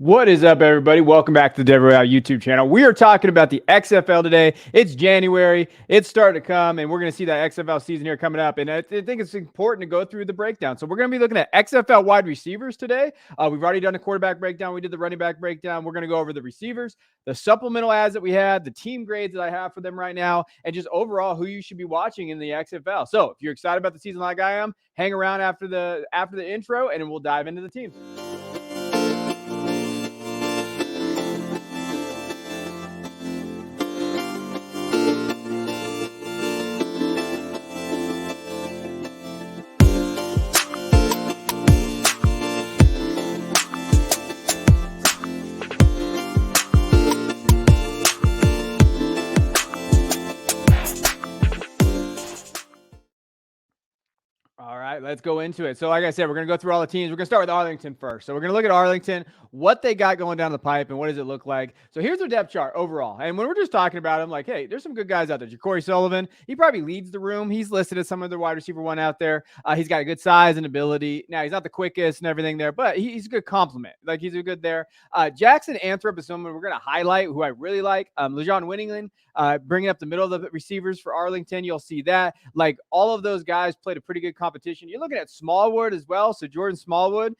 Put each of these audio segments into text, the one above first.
What is up, everybody? Welcome back to the Devil Out YouTube channel. We are talking about the XFL today. It's January. It's starting to come, and we're going to see that XFL season here coming up. And I think it's important to go through the breakdown. So we're going to be looking at XFL wide receivers today. We've already done a quarterback breakdown. We did the running back breakdown. We're going to go over the receivers, the supplemental ads that we had, the team grades that I have for them right now, and just overall who you should be watching in the XFL. So if you're excited about the season like I am, hang around after the intro, and we'll dive into the teams. All right, let's go into it. So like I said, we're going to go through all the teams. We're going to start with Arlington first. So we're going to look at Arlington, what they got going down the pipe, and what does it look like. So here's their depth chart overall. And when we're just talking about them, like, hey, there's some good guys out there. Corey Sullivan, he probably leads the room. He's listed as some of the wide receiver one out there. He's got a good size and ability. Now, he's not the quickest and everything there, but he's a good compliment. Like, he's a good there. Jackson Anthrop is someone we're going to highlight who I really like. LeJon Winninglin, bringing up the middle of the receivers for Arlington. You'll see that. Like, all of those guys played a pretty good competition. You're looking at Smallwood as well. So Jordan Smallwood,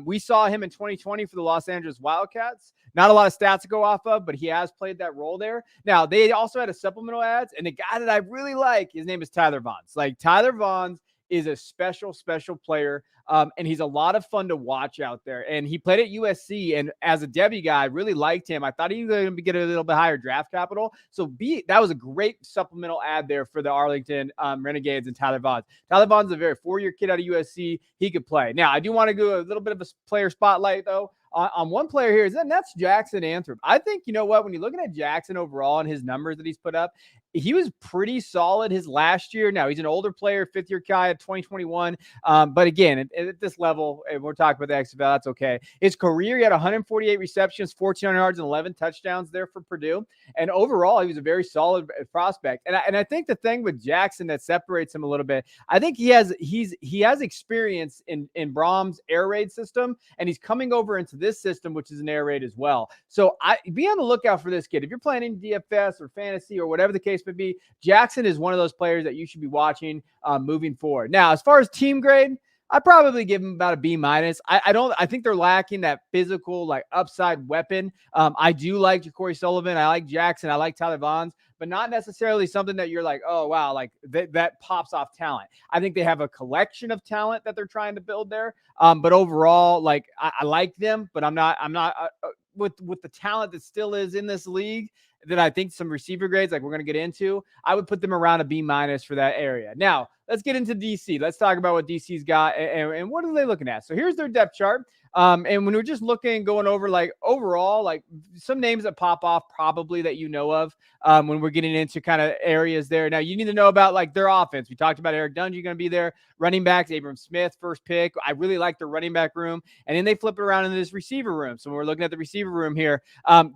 we saw him in 2020 for the Los Angeles Wildcats. Not a lot of stats to go off of, but he has played that role there. Now, they also had a supplemental ads, and the guy that I really like, his name is Tyler Vaughns. Like, Tyler Vaughns is a special player. And he's a lot of fun to watch out there. And he played at USC, and as a Debbie guy, I really liked him. I thought he was going to get a little bit higher draft capital. So that was a great supplemental ad there for the Arlington Renegades and Tyler Vaughns. Tyler Vaughns is a very four-year kid out of USC. He could play. Now, I do want to go a little bit of a player spotlight, though. On one player here, and that's Jackson Anthrop. I think, you know what, when you're looking at Jackson overall and his numbers that he's put up, he was pretty solid his last year. Now, he's an older player, fifth-year guy at 2021. But again, at this level, and we're talking about the XFL, that's okay. His career, he had 148 receptions, 1,400 yards, and 11 touchdowns there for Purdue. And overall, he was a very solid prospect. And I think the thing with Jackson that separates him a little bit, I think he has experience in Brahms' air raid system, and he's coming over into this system, which is an air raid as well. So be on the lookout for this kid. If you're playing in DFS or fantasy or whatever the case may be, Jackson is one of those players that you should be watching moving forward. Now, as far as team grade, I'd probably give him about a B-. I think they're lacking that physical, like, upside weapon. I do like Corey Sullivan. I like Jackson. I like Tyler Vaughns, but not necessarily something that you're like, oh, wow, like that pops off talent. I think they have a collection of talent that they're trying to build there. But overall, like, I like them, but I'm not with the talent that still is in this league, that I think some receiver grades, like we're going to get into, I would put them around a B- for that area. Now, let's get into DC. Let's talk about what DC's got and what are they looking at. So here's their depth chart. And when we're just looking, going over, like, overall, like, some names that pop off probably that you know of when we're getting into kind of areas there. Now, you need to know about, like, their offense. We talked about Eric Dungy going to be there. Running backs, Abram Smith, first pick. I really like their running back room. And then they flip it around into this receiver room. So when we're looking at the receiver room here,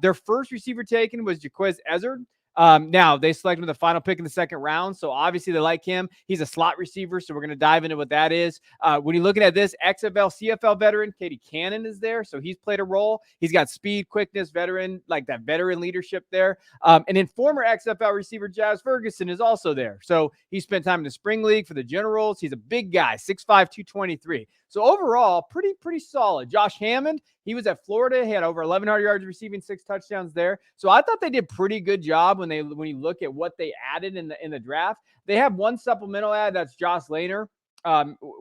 their first receiver taken was Jaquez Ezzard. Now they selected him the final pick in the second round. So obviously they like him. He's a slot receiver. So we're going to dive into what that is. When you're looking at this, XFL, CFL veteran, Katie Cannon is there. So he's played a role. He's got speed, quickness, veteran, like that veteran leadership there. And then former XFL receiver Jazz Ferguson is also there. So he spent time in the spring league for the Generals. He's a big guy, 6'5", 223. So overall, pretty solid. Josh Hammond, he was at Florida. He had over 1,100 yards receiving, 6 touchdowns there. So I thought they did a pretty good job when you look at what they added in the draft. They have one supplemental ad, that's Josh Lehner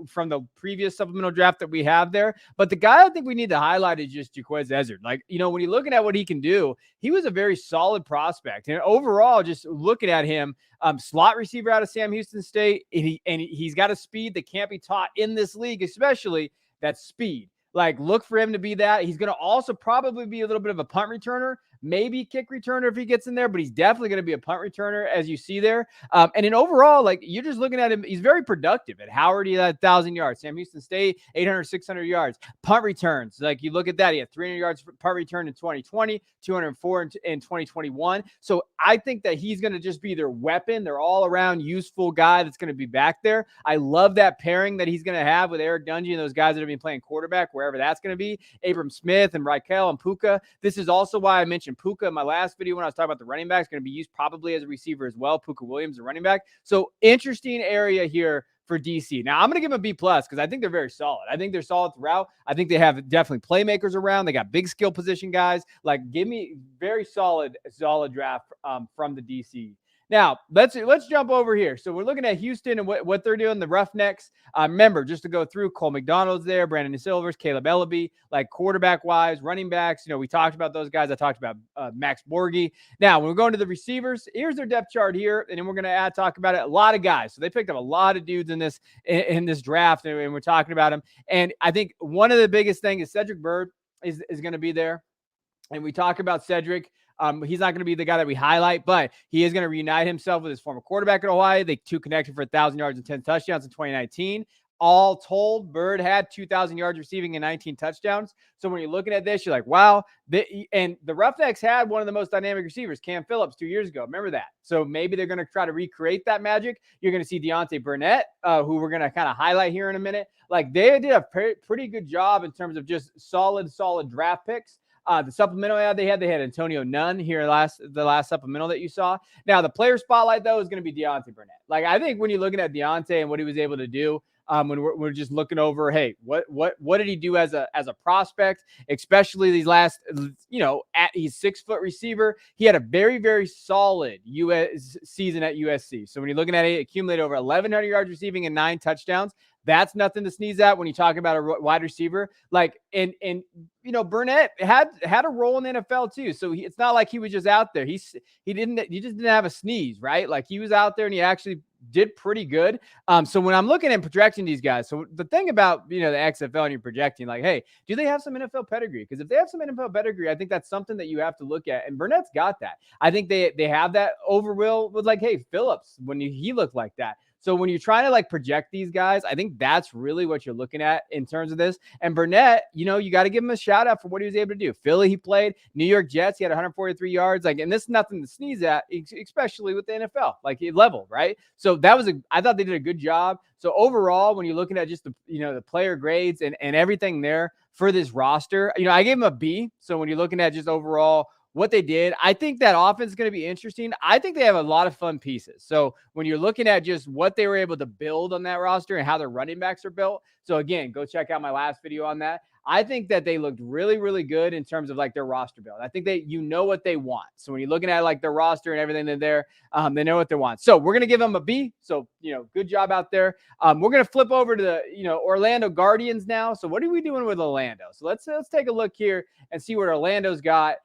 from the previous supplemental draft that we have there. But the guy I think we need to highlight is just Jaquez Ezzard. Like, you know, when you're looking at what he can do, he was a very solid prospect. And overall, just looking at him, slot receiver out of Sam Houston State, and he's got a speed that can't be taught in this league, especially that speed. Like, look for him to be that. He's going to also probably be a little bit of a punt returner, maybe kick returner if he gets in there, but he's definitely going to be a punt returner, as you see there. And in overall, like, you're just looking at him, he's very productive. At Howard, he had 1,000 yards. Sam Houston State, 800, 600 yards. Punt returns, like, you look at that, he had 300 yards punt return in 2020, 204 in 2021. So I think that he's going to just be their weapon. They're all around useful guy that's going to be back there. I love that pairing that he's going to have with Eric Dungy and those guys that have been playing quarterback, wherever that's going to be. Abram Smith and Raquel and Puka. This is also why I mentioned Puka in my last video when I was talking about the running backs, going to be used probably as a receiver as well. Puka Williams, a running back. So interesting area here for DC. Now, I'm going to give them a B+ because I think they're very solid. I think they're solid throughout. I think they have definitely playmakers around. They got big skill position guys. Like, give me very solid draft from the DC. Now, let's jump over here. So we're looking at Houston and what they're doing, the Roughnecks. Remember, just to go through, Cole McDonald's there, Brandon Silvers, Caleb Ellaby, like quarterback-wise, running backs. We talked about those guys. I talked about Max Borghi. Now, when we're going to the receivers, here's their depth chart here, and then we're going to talk about it. A lot of guys. So they picked up a lot of dudes in this draft, and we're talking about them. And I think one of the biggest things is Cedric Byrd is going to be there. And we talk about Cedric. He's not going to be the guy that we highlight, but he is going to reunite himself with his former quarterback at Ohio. They two connected for 1,000 yards and 10 touchdowns in 2019. All told, Byrd had 2,000 yards receiving and 19 touchdowns. So when you're looking at this, you're like, wow. And the Roughnecks had one of the most dynamic receivers, Cam Phillips, 2 years ago. Remember that. So maybe they're going to try to recreate that magic. You're going to see Deontay Burnett, who we're going to kind of highlight here in a minute. Like, they did a pretty good job in terms of just solid draft picks. The supplemental ad they had Antonio Nunn here the last supplemental that you saw. Now, the player spotlight, though, is going to be Deontay Burnett. Like, I think when you're looking at Deontay and what he was able to do, when we're just looking over, hey, what did he do as a prospect, especially these last, he's 6-foot receiver. He had a very, very solid US season at USC. So when you're looking at it, accumulated over 1,100 yards receiving and 9 touchdowns. That's nothing to sneeze at when you talk about a wide receiver. Like, and Burnett had a role in the NFL too. So it's not like he was just out there. He just didn't have a sneeze, right? Like, he was out there and he actually did pretty good. So when I'm looking and projecting these guys, so the thing about, the XFL and you're projecting, like, hey, do they have some NFL pedigree? Because if they have some NFL pedigree, I think that's something that you have to look at. And Burnett's got that. I think they have that overwill with, like, hey, Phillips, when he looked like that. So when you're trying to, like, project these guys, I think that's really what you're looking at in terms of this. And Burnett, you got to give him a shout out for what he was able to do. Philly, he played. New York Jets, he had 143 yards. Like, and this is nothing to sneeze at, especially with the NFL. Like, he leveled, right? So I thought they did a good job. So overall, when you're looking at just the player grades and everything there for this roster, I gave him a B. So when you're looking at just overall what they did, I think that offense is going to be interesting. I think they have a lot of fun pieces. So when you're looking at just what they were able to build on that roster and how their running backs are built. So again, go check out my last video on that. I think that they looked really, really good in terms of, like, their roster build. I think what they want. So when you're looking at, like, their roster and everything that's there, they know what they want. So we're going to give them a B. So, good job out there. We're going to flip over to the, Orlando Guardians now. So what are we doing with Orlando? So let's take a look here and see what Orlando's got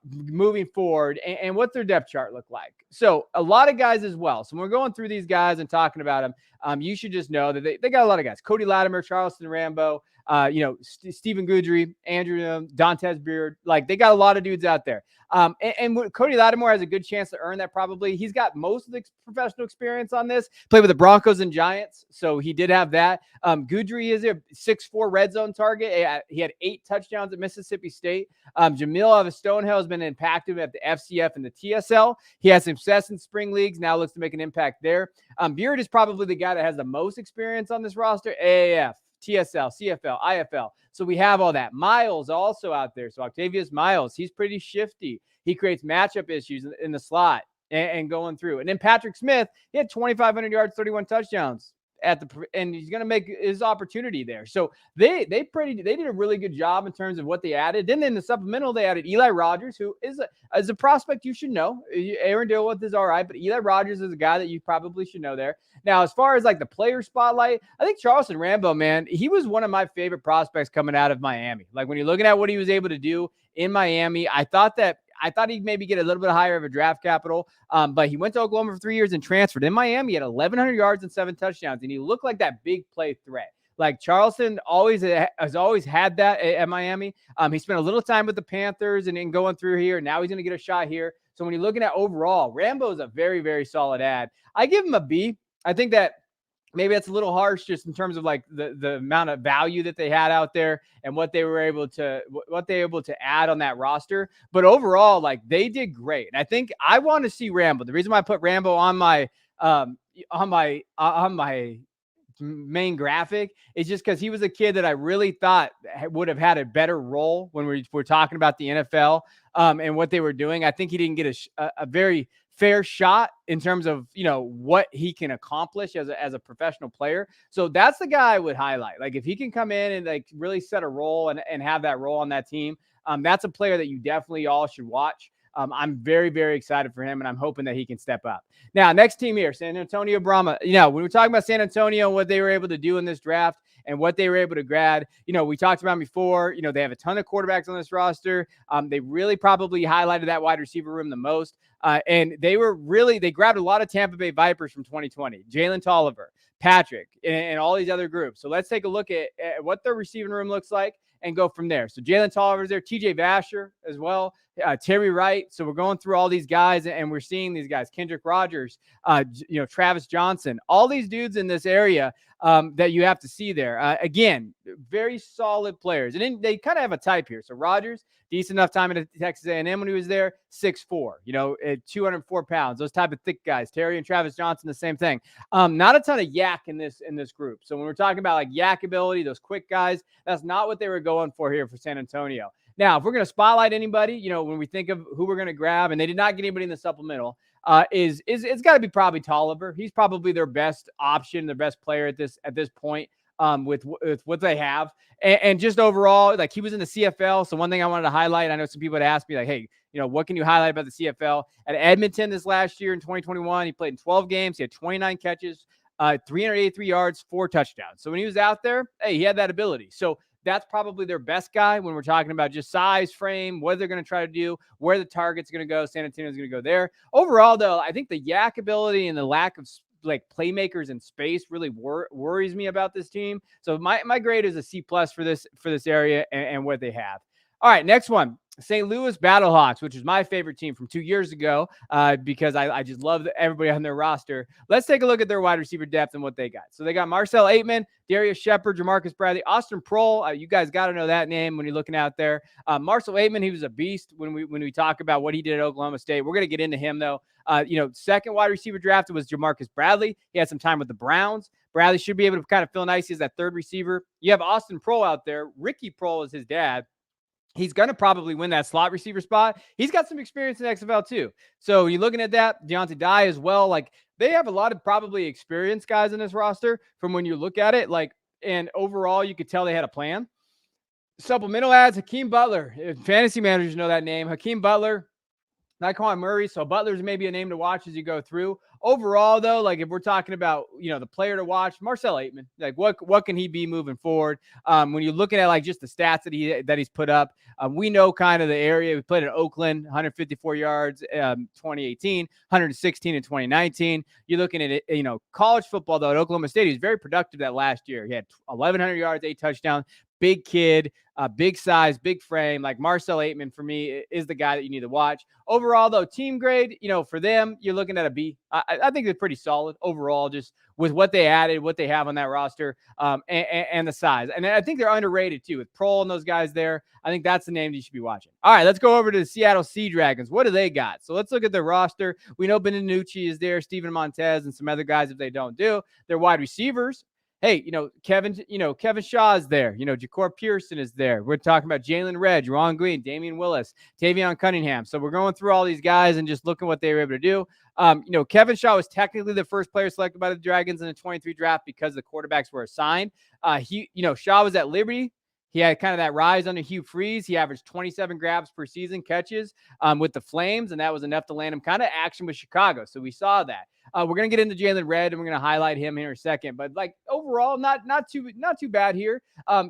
moving forward and what their depth chart look like. So a lot of guys as well. So when we're going through these guys and talking about them, you should just know that they got a lot of guys. Cody Latimer, Charleston Rambo, Stephen Goodry, Andrew, Dantes Beard. Like, they got a lot of dudes out there. And Cody Latimer has a good chance to earn that probably. He's got most of the professional experience on this. Played with the Broncos and Giants, so he did have that. Goodry is a 6'4" red zone target. He had 8 touchdowns at Mississippi State. Jamil Stonehill has been impacted at the FCF and the TSL. He has success in spring leagues. Now looks to make an impact there. Beard is probably the guy that has the most experience on this roster. AAF, TSL, CFL, IFL. So we have all that. Miles also out there. So Octavius Miles, he's pretty shifty. He creates matchup issues in the slot and going through. And then Patrick Smith, he had 2,500 yards, 31 touchdowns and he's going to make his opportunity there. So they did a really good job in terms of what they added. Then in the supplemental, they added Eli Rogers, who is a prospect you should know. Aaron Dilworth is all right, but Eli Rogers is a guy that you probably should know there. Now, as far as, like, the player spotlight, I think Charleston Rambo, man, he was one of my favorite prospects coming out of Miami. Like, when you're looking at what he was able to do in Miami, I thought he'd maybe get a little bit higher of a draft capital, but he went to Oklahoma for 3 years and transferred. In Miami, he had 1,100 yards and 7 touchdowns, and he looked like that big play threat. Like Charleston has always had that at Miami. He spent a little time with the Panthers and going through here. Now he's going to get a shot here. So when you're looking at overall, Rambo is a very, very solid ad. I give him a B. I think that maybe that's a little harsh just in terms of like the amount of value that they had out there and what they were able to add on that roster. But overall, like they did great. And I think I want to see Rambo. The reason why I put Rambo on my main graphic is just because he was a kid that I really thought would have had a better role when we're talking about the NFL and what they were doing. I think he didn't get a very fair shot in terms of, what he can accomplish as a professional player. So that's the guy I would highlight. Like if he can come in and like really set a role and have that role on that team, that's a player that you definitely all should watch. I'm very, very excited for him, and I'm hoping that he can step up. Now, next team here, San Antonio Brahmas. When we're talking about San Antonio and what they were able to do in this draft and what they were able to grab, we talked about before, they have a ton of quarterbacks on this roster. They really probably highlighted that wide receiver room the most. And they grabbed a lot of Tampa Bay Vipers from 2020, Jalen Tolliver, Patrick, and all these other groups. So let's take a look at what their receiving room looks like and go from there. So Jalen Tolliver's there, TJ Vasher as well, Terry Wright. So we're going through all these guys and we're seeing these guys, Kendrick Rogers, Travis Johnson, all these dudes in this area that you have to see there. Again, very solid players. And then they kind of have a type here. So Rogers, decent enough time at Texas A&M when he was there, 6'4", at 204 pounds, those type of thick guys. Terry and Travis Johnson, the same thing. Not a ton of yak in this group. So when we're talking about like yak ability, those quick guys, that's not what they were going for here for San Antonio. Now, if we're going to spotlight anybody, when we think of who we're going to grab, and they did not get anybody in the supplemental, it's got to be probably Tolliver. He's probably their best option, their best player at this point. With what they have. And just overall, like he was in the CFL. So one thing I wanted to highlight, I know some people had asked me like, hey, what can you highlight about the CFL? At Edmonton this last year in 2021, he played in 12 games. He had 29 catches, 383 yards, 4 touchdowns. So when he was out there, hey, he had that ability. So that's probably their best guy when we're talking about just size, frame, what they're going to try to do, where the target's going to go. San Antonio's going to go there. Overall, though, I think the yak ability and the lack of like playmakers in space really worries me about this team. So my grade is a C+ for this area and what they have. All right, next one, St. Louis Battlehawks, which is my favorite team from 2 years ago because I just love everybody on their roster. Let's take a look at their wide receiver depth and what they got. So they got Marcel Aitman, Darius Shepard, Jamarcus Bradley, Austin Prohl. You guys got to know that name when you're looking out there. Marcel Aitman, he was a beast when we talk about what he did at Oklahoma State. We're going to get into him, though. Second wide receiver drafted was Jamarcus Bradley. He had some time with the Browns. Bradley should be able to kind of fill nicely as that third receiver. You have Austin Prohl out there. Ricky Prohl is his dad. He's going to probably win that slot receiver spot. He's got some experience in XFL too. So you're looking at that. Deontay Dye as well. Like they have a lot of probably experienced guys in this roster from when you look at it. Like, and overall, you could tell they had a plan. Supplemental ads, Hakeem Butler. Fantasy managers know that name. Hakeem Butler. Nyquan Murray, so Butler's maybe a name to watch as you go through. Overall, though, like if we're talking about, the player to watch, Marcel Aitman, like what can he be moving forward? When you're looking at like just the stats that he's put up, we know kind of the area. We played in Oakland, 154 yards, 2018, 116 in 2019. You're looking at it, college football though at Oklahoma State. He was very productive that last year. He had 1,100 yards, 8 touchdowns. Big kid, big size, big frame. Like Marcel Aitman for me is the guy that you need to watch. Overall, though, team grade, for them, you're looking at a B. I think they're pretty solid overall, just with what they added, what they have on that roster, and the size. And I think they're underrated too with Prohl and those guys there. I think that's the name you should be watching. All right, let's go over to the Seattle Sea Dragons. What do they got? So let's look at their roster. We know Beninnucci is there, Steven Montez, and some other guys if they don't do. Their wide receivers. Hey, Kevin Shaw is there. Ja'Cour Pearson is there. We're talking about Jalen Redd, Ron Green, Damian Willis, Tavion Cunningham. So we're going through all these guys and just looking what they were able to do. Kevin Shaw was technically the first player selected by the Dragons in the 23 draft because the quarterbacks were assigned. Shaw was at Liberty. He had kind of that rise under Hugh Freeze. He averaged 27 grabs per season, catches with the Flames, and that was enough to land him kind of action with Chicago. So we saw that. We're gonna get into Jalen Redd, and we're gonna highlight him here in a second. But like overall, not too bad here.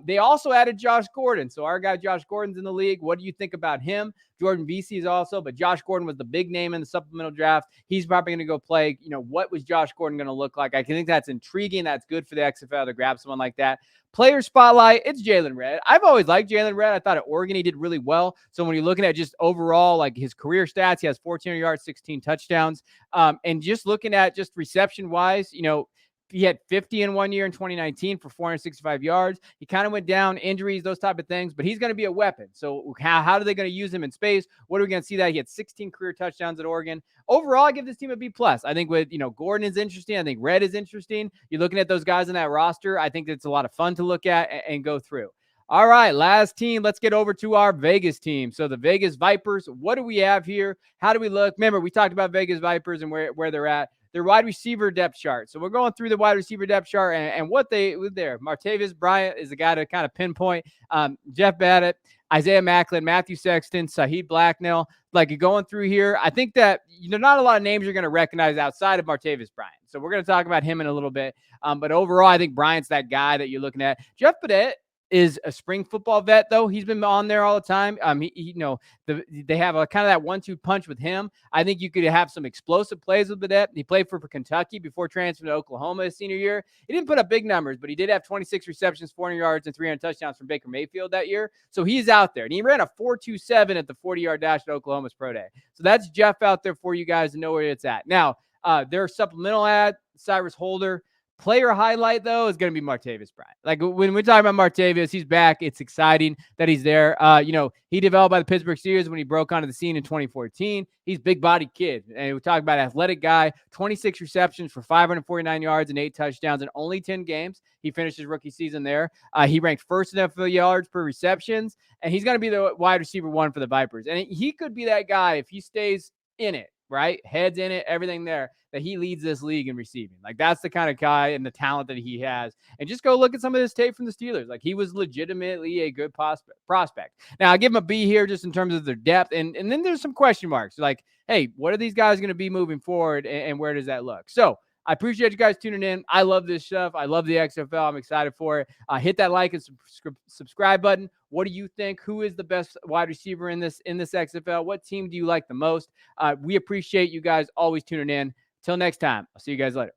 They also added Josh Gordon, so our guy Josh Gordon's in the league. What do you think about him? Jordan VC is also, but Josh Gordon was the big name in the supplemental draft. He's probably going to go play. What was Josh Gordon going to look like? I think that's intriguing. That's good for the XFL to grab someone like that. Player spotlight, it's Jalen Redd. I've always liked Jalen Redd. I thought at Oregon he did really well. So when you're looking at just overall, like his career stats, he has 1,400 yards, 16 touchdowns. And just looking at just reception wise, he had 50 in 1 year in 2019 for 465 yards. He kind of went down, injuries, those type of things, but he's going to be a weapon. So how are they going to use him in space? What are we going to see that? He had 16 career touchdowns at Oregon. Overall, I give this team a B+. I think with, Gordon is interesting. I think Redd is interesting. You're looking at those guys in that roster. I think it's a lot of fun to look at and go through. All right, last team. Let's get over to our Vegas team. So the Vegas Vipers, what do we have here? How do we look? Remember, we talked about Vegas Vipers and where they're at. Their wide receiver depth chart. So we're going through the wide receiver depth chart and what they with there. Martavis Bryant is the guy to kind of pinpoint. Jeff Badgett, Isaiah Macklin, Matthew Sexton, Saheed Blacknell. Like you're going through here, I think that not a lot of names you're going to recognize outside of Martavis Bryant. So we're going to talk about him in a little bit. But overall, I think Bryant's that guy that you're looking at. Jeff Badgett is a spring football vet, though. He's been on there all the time. They have a kind of that 1-2 punch with him. I think you could have some explosive plays with Badgett. He played for Kentucky before transferring to Oklahoma his senior year. He didn't put up big numbers, but he did have 26 receptions, 400 yards, and 300 touchdowns from Baker Mayfield that year. So he's out there. And he ran a 4.27 at the 40-yard dash at Oklahoma's pro day. So that's Jeff out there for you guys to know where it's at. Now, their supplemental ad, Cyrus Holder. Player highlight, though, is going to be Martavis Bryant. Like when we're talking about Martavis, he's back. It's exciting that he's there. He developed by the Pittsburgh Steelers when he broke onto the scene in 2014. He's a big-bodied kid. And we talk about athletic guy, 26 receptions for 549 yards and 8 touchdowns in only 10 games. He finished his rookie season there. He ranked first in NFL yards per receptions, and he's going to be the wide receiver 1 for the Vipers. And he could be that guy if he stays in it, right? Heads in it, everything there, that he leads this league in receiving. Like that's the kind of guy and the talent that he has. And just go look at some of this tape from the Steelers. Like he was legitimately a good prospect. Now I give him a B here just in terms of their depth. And then there's some question marks. Like, hey, what are these guys going to be moving forward and where does that look? So I appreciate you guys tuning in. I love this stuff. I love the XFL. I'm excited for it. Hit that like and subscribe button. What do you think? Who is the best wide receiver in this XFL? What team do you like the most? We appreciate you guys always tuning in. Till next time, I'll see you guys later.